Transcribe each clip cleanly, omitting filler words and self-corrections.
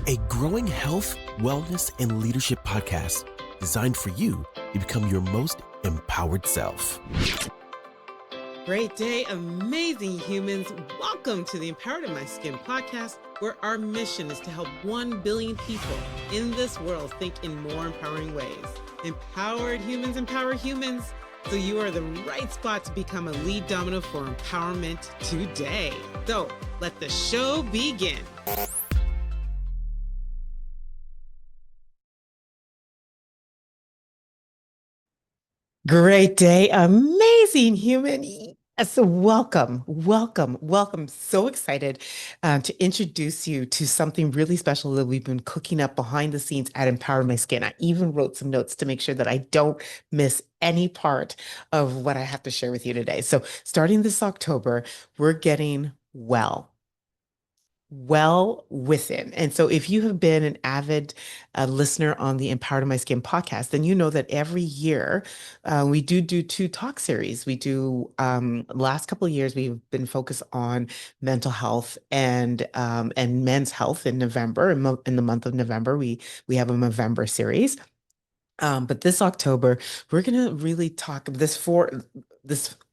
a growing health, wellness, and leadership podcast designed for you to become your most empowered self. Great day, amazing humans. Welcome to the Empowered in My Skin podcast, where our mission is to help 1 billion people in this world think in more empowering ways. Empowered humans empower humans. So you are the right spot to become a lead domino for empowerment today. So let the show begin. Great day, amazing human. Yes, welcome. So excited to introduce you to something really special that we've been cooking up behind the scenes at Empower My Skin. I even wrote some notes to make sure that I don't miss any part of what I have to share with you today. So starting this October, we're getting well within. And so if you have been an avid listener on the Empowered My Skin podcast, then you know that every year we do two talk series. We do last couple of years we've been focused on mental health and men's health in November. In the month of November, we have a November series. But this October, we're gonna really talk this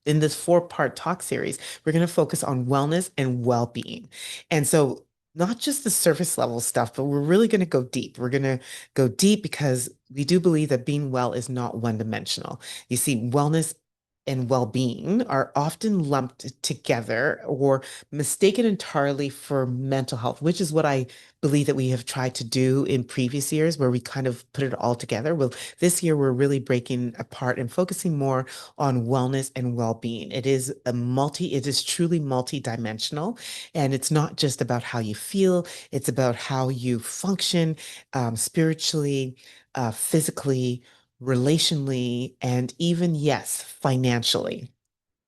in this 4-part talk series. We're gonna focus on wellness and well-being, and so not just the surface level stuff, but we're really gonna go deep. We're gonna go deep because we do believe that being well is not one-dimensional. You see, wellness and well-being are often lumped together or mistaken entirely for mental health, which is what I believe that we have tried to do in previous years where we kind of put it all together. Well, this year we're really breaking apart and focusing more on wellness and well-being. It is truly multi-dimensional, and it's not just about how you feel, it's about how you function spiritually, physically, relationally, and even, yes, financially.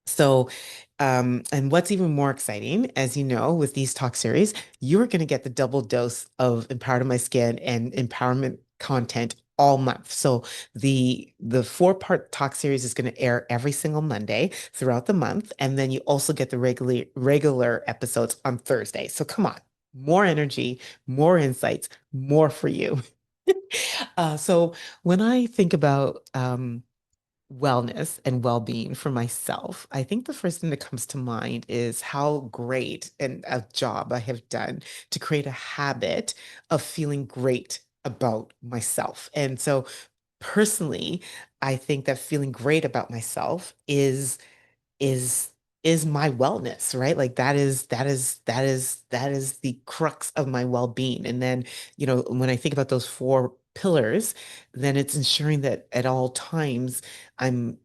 So, and what's even more exciting, as you know, with these talk series, you're going to get the double dose of Empowered in My Skin and empowerment content all month. So the 4-part talk series is going to air every single Monday throughout the month, and then you also get the regular episodes on Thursday. So come on, more energy, more insights, more for you. So when I think about wellness and well-being for myself, I think the first thing that comes to mind is how great a job I have done to create a habit of feeling great about myself. And so personally, I think that feeling great about myself is is my wellness, right? Like that is the crux of my well-being. And then, when I think about those 4 pillars, then it's ensuring that at all times I'm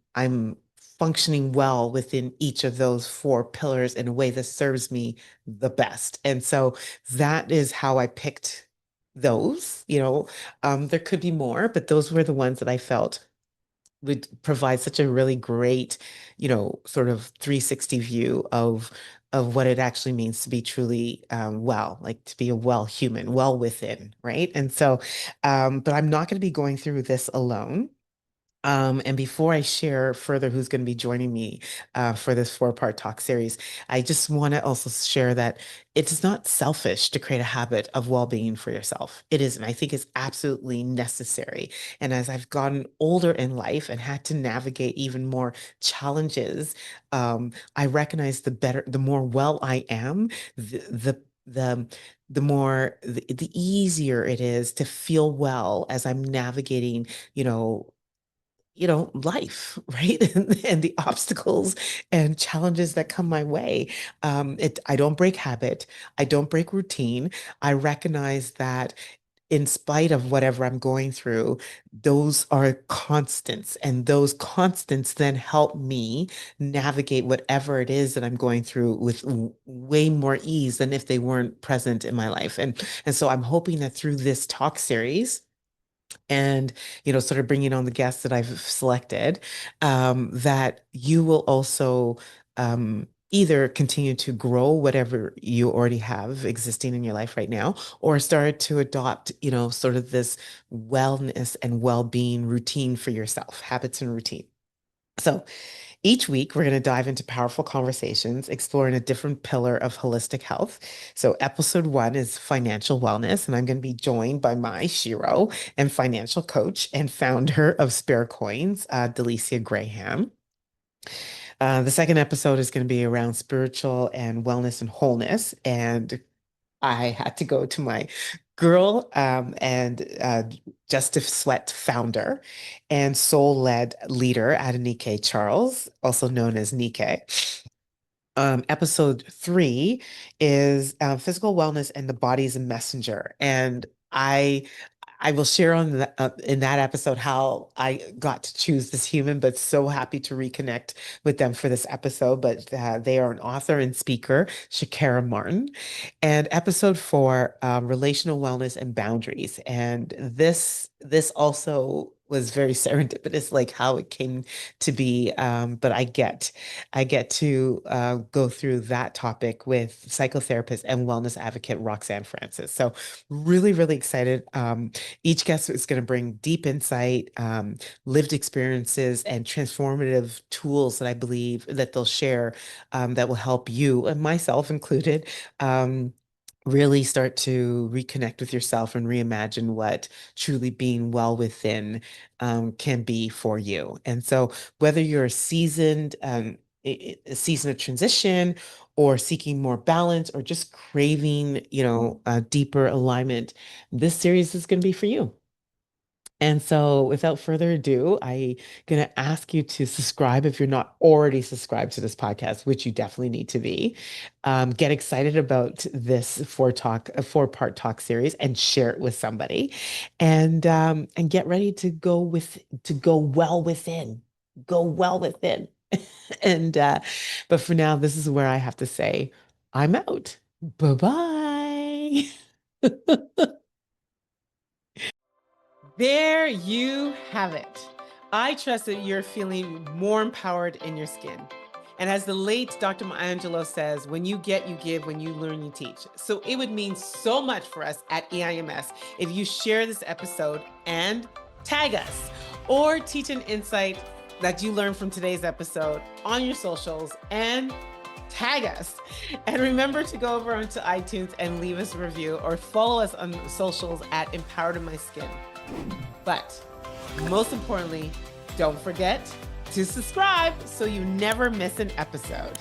functioning well within each of those 4 pillars in a way that serves me the best. And so that is how I picked those. There could be more, but those were the ones that I felt would provide such a really great, sort of 360 view of what it actually means to be truly well, like to be a well human, well within, right? And so, but I'm not going to be going through this alone. And before I share further who's going to be joining me for this 4-part talk series, I just want to also share that it's not selfish to create a habit of well-being for yourself. It isn't. I think it's absolutely necessary. And as I've gotten older in life and had to navigate even more challenges, I recognize the more well I am, the the easier it is to feel well as I'm navigating, life, right? And the obstacles and challenges that come my way. I don't break habit. I don't break routine. I recognize that in spite of whatever I'm going through, those are constants, and those constants then help me navigate whatever it is that I'm going through with way more ease than if they weren't present in my life. And so I'm hoping that through this talk series, and sort of bringing on the guests that I've selected, that you will also either continue to grow whatever you already have existing in your life right now, or start to adopt, sort of this wellness and well-being routine for yourself, habits and routine. So Each week, we're going to dive into powerful conversations, exploring a different pillar of holistic health. So, episode one is financial wellness, and I'm going to be joined by my Shiro and financial coach and founder of Spare Coins, Delicia Graham. The second episode is going to be around spiritual and wellness and wholeness. And I had to go to my girl and Justice Sweat founder and soul-led leader, Adenike Charles, also known as Nike. Episode three is physical wellness and the body is a messenger. And I will share on in that episode how I got to choose this human, but so happy to reconnect with them for this episode. But they are an author and speaker, Shakara Martin. And episode four, relational wellness and boundaries. And this also was very serendipitous, like how it came to be. But I get to go through that topic with psychotherapist and wellness advocate Roxanne Francis. So really, really excited. Each guest is going to bring deep insight, lived experiences, and transformative tools that I believe that they'll share that will help you, and myself included, really start to reconnect with yourself and reimagine what truly being well within can be for you. And so, whether you're a season of transition or seeking more balance or just craving, a deeper alignment, this series is going to be for you. And so, without further ado, I'm going to ask you to subscribe if you're not already subscribed to this podcast, which you definitely need to be. Get excited about this four-part talk series, and share it with somebody, and get ready to go well within, go well within. And but for now, this is where I have to say, I'm out. Bye bye. There you have it. I trust that you're feeling more empowered in your skin. And as the late Dr. Maya Angelou says, when you get, you give, when you learn, you teach. So it would mean so much for us at EIMS if you share this episode and tag us, or teach an insight that you learned from today's episode on your socials and tag us. And remember to go over onto iTunes and leave us a review, or follow us on socials at Empowered in My Skin. But most importantly, don't forget to subscribe so you never miss an episode.